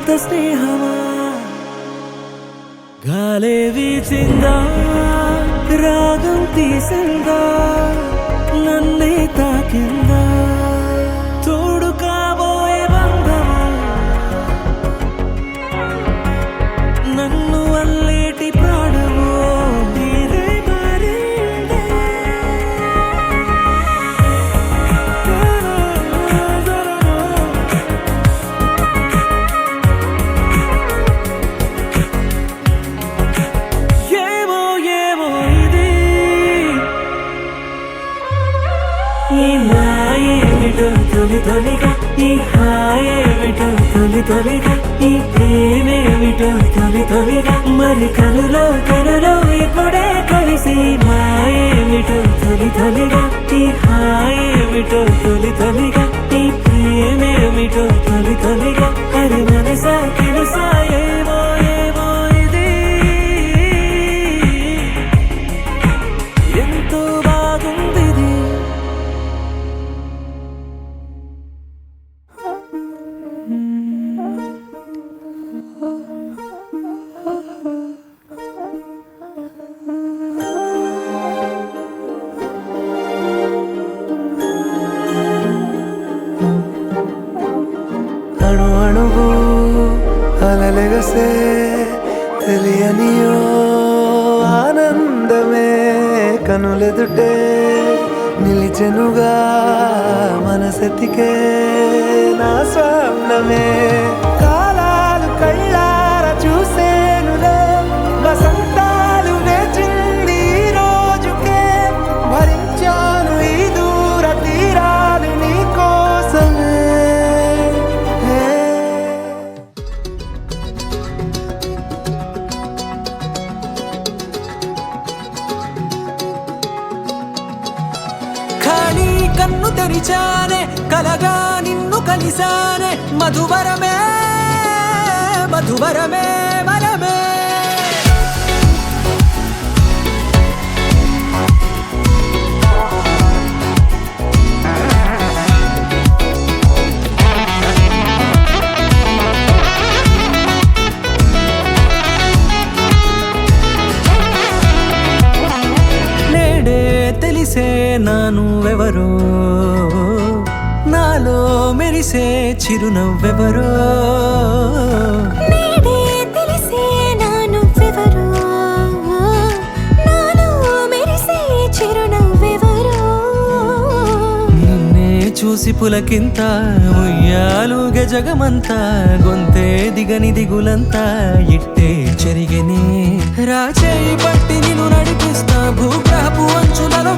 ఇంత స్నేహమా గాలే వీచిందా రాగం తీసిందా నన్నే తాకిందా తోడు కాబోయే బంధమా నన్ను అల్లేటి ప్రాణము నీరే మారిందే ఏమో ఏమో ఇది ఈ మాయేమిటో తొలి తొలిగా ఈ హాయేమిటో తొలి తొలిగా ఈ ప్రేమేమిటో తొలి తొలిగా మరి కనులో ఇప్పుడే కలిసి మాయేమిటో తొలి తొలిగా ఈ హాయేమిటో తొలి తొలిగా ఈ ప్రేమేమిటో తొలి తొలిగా అది మనసా తెలుసా ఏమో ఏమో ఇది ఎంతో బాగుంది ఇది. అణు అణువు అలలెగసే తెలియనియో ఆనందమే కనులెదుటే నిలిచెనుగా మనసెతికే నా స్వప్నమే కాలాలు కళ్ళార చూసేనులే వసంతాలు వేచింది ఈ రోజుకే భరించాను ఈ దూర తీరాలు నీ కోసమే ఖాళీ కన్ను తెరిచానే కలగా నిన్ను కలిసానే మధువరమే మధువరమే వరమే నేడే తెలిసే నానువెవరో నాలో మెరిసే చిరునవ్వెవరో నీడే తెలిసే నానువ్వెవరో నాలో మెరిసే చిరునవ్వెవరో నిన్నే చూసి పులకింత ఉయ్యాలుగే జగమంతా గొంతే దిగని దిగులంతా ఇట్టే చెరిగెనే రాచేయి పట్టి నిన్ను నడిపిస్తా భూగ్రహపు అంచులలో